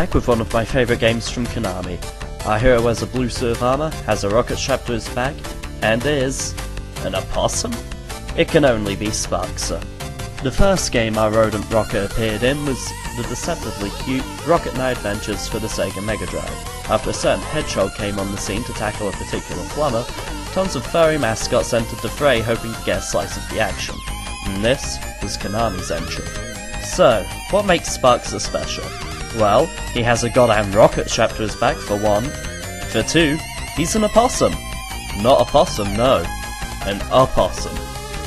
back with one of my favourite games from Konami. Our hero wears a blue suit of armour, has a rocket strapped to his back, and is... an opossum? It can only be Sparkster. The first game our rodent rocket appeared in was the deceptively cute Rocket Knight Adventures for the Sega Mega Drive. After a certain hedgehog came on the scene to tackle a particular plumber, tons of furry mascots entered the fray hoping to get a slice of the action. And this was Konami's entry. So, what makes Sparkster special? Well, he has a goddamn rocket strapped to his back for one. For two, he's an opossum. Not a possum, no. An opossum.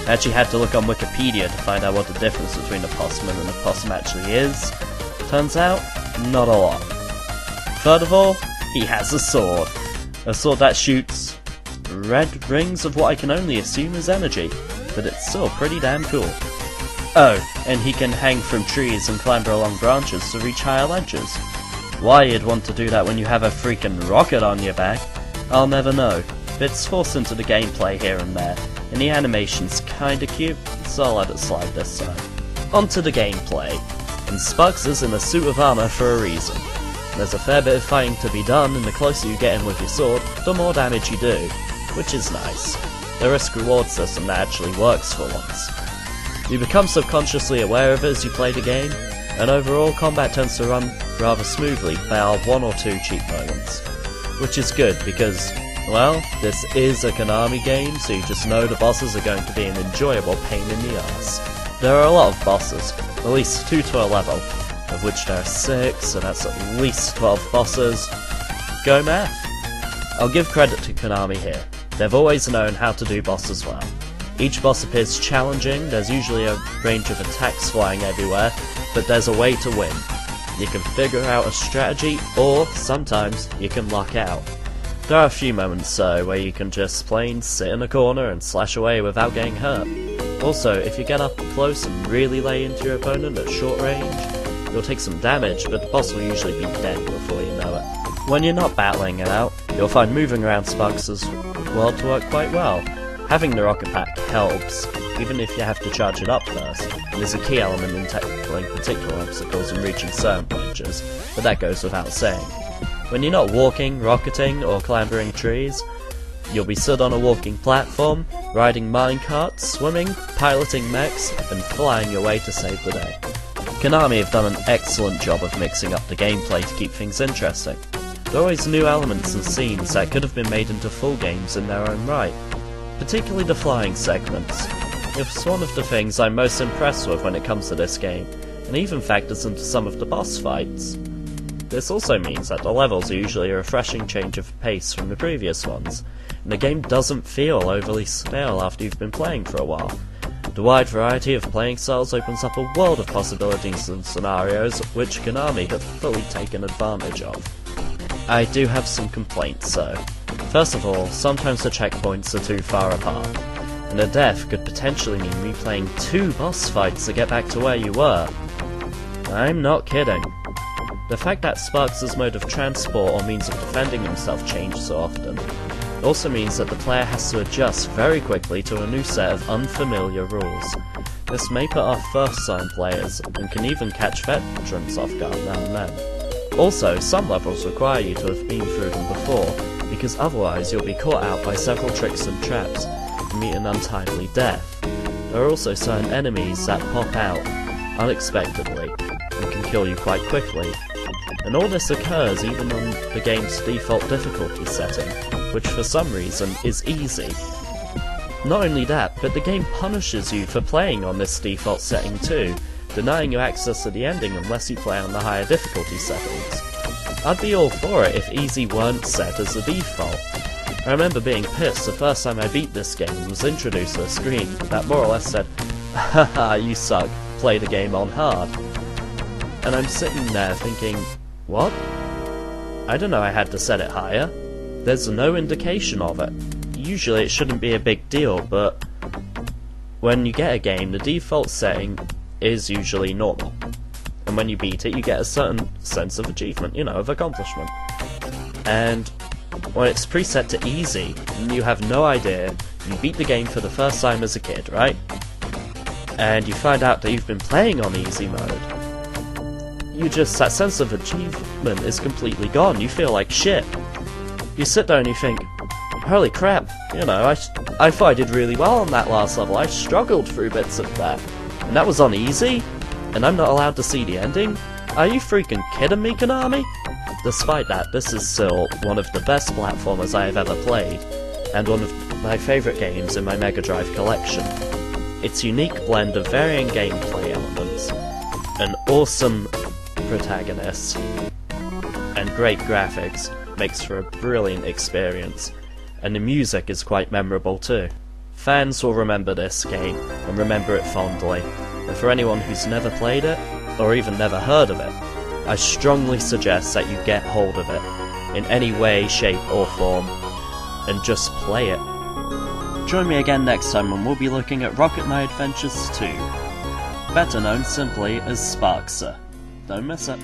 I actually had to look on Wikipedia to find out what the difference between a possum and an opossum actually is. Turns out, not a lot. Third of all, he has a sword. A sword that shoots red rings of what I can only assume is energy, but it's still pretty damn cool. Oh, and he can hang from trees and clamber along branches to reach higher ledges. Why you'd want to do that when you have a freaking rocket on your back, I'll never know. But it's forced into the gameplay here and there, and the animation's kinda cute, so I'll let it slide this time. Onto the gameplay, and Sparkster's in a suit of armour for a reason. There's a fair bit of fighting to be done, and the closer you get in with your sword, the more damage you do, which is nice. The risk-reward system that actually works for once. You become subconsciously aware of it as you play the game, and overall combat tends to run rather smoothly, bar one or two cheap moments. Which is good because, well, this is a Konami game, so you just know the bosses are going to be an enjoyable pain in the ass. There are a lot of bosses, at least 2 to a level, of which there are 6, so that's at least 12 bosses. Go math! I'll give credit to Konami here. They've always known how to do bosses well. Each boss appears challenging, there's usually a range of attacks flying everywhere, but there's a way to win. You can figure out a strategy, or sometimes you can luck out. There are a few moments though where you can just plain sit in a corner and slash away without getting hurt. Also, if you get up close and really lay into your opponent at short range, you'll take some damage, but the boss will usually be dead before you know it. When you're not battling it out, you'll find moving around Sparkster's world to work quite well. Having the rocket pack helps, even if you have to charge it up first, and is a key element in tackling particular obstacles and reaching certain ledges, but that goes without saying. When you're not walking, rocketing, or clambering trees, you'll be stood on a walking platform, riding minecarts, swimming, piloting mechs, and flying your way to save the day. Konami have done an excellent job of mixing up the gameplay to keep things interesting. There are always new elements and scenes that could have been made into full games in their own right. Particularly the flying segments. It's one of the things I'm most impressed with when it comes to this game, and even factors into some of the boss fights. This also means that the levels are usually a refreshing change of pace from the previous ones, and the game doesn't feel overly stale after you've been playing for a while. The wide variety of playing styles opens up a world of possibilities and scenarios which Konami have fully taken advantage of. I do have some complaints though. First of all, sometimes the checkpoints are too far apart, and a death could potentially mean replaying 2 boss fights to get back to where you were. I'm not kidding. The fact that Sparkster's mode of transport or means of defending himself changes so often also means that the player has to adjust very quickly to a new set of unfamiliar rules. This may put off first-time players, and can even catch veterans off guard now and then. Also, some levels require you to have been through them before, because otherwise you'll be caught out by several tricks and traps, and meet an untimely death. There are also certain enemies that pop out unexpectedly, and can kill you quite quickly. And all this occurs even on the game's default difficulty setting, which for some reason is easy. Not only that, but the game punishes you for playing on this default setting too, denying you access to the ending unless you play on the higher difficulty settings. I'd be all for it if easy weren't set as the default. I remember being pissed the first time I beat this game and was introduced to a screen that more or less said, "Haha, you suck, play the game on hard." And I'm sitting there thinking, what? I don't know I had to set it higher. There's no indication of it. Usually it shouldn't be a big deal, but when you get a game, the default setting is usually normal. And when you beat it, you get a certain sense of achievement, of accomplishment. And when it's preset to easy, and you have no idea, you beat the game for the first time as a kid, right? And you find out that you've been playing on easy mode. that sense of achievement is completely gone. You feel like shit. You sit there and you think, holy crap, you know, I thought I did really well on that last level. I struggled through bits of that. And that was on easy? And I'm not allowed to see the ending? Are you freaking kidding me, Konami? Despite that, this is still one of the best platformers I have ever played, and one of my favourite games in my Mega Drive collection. Its unique blend of varying gameplay elements, an awesome protagonist, and great graphics makes for a brilliant experience, and the music is quite memorable too. Fans will remember this game, and remember it fondly, and for anyone who's never played it, or even never heard of it, I strongly suggest that you get hold of it, in any way, shape or form, and just play it. Join me again next time when we'll be looking at Rocket Knight Adventures 2, better known simply as Sparkster. Don't miss it.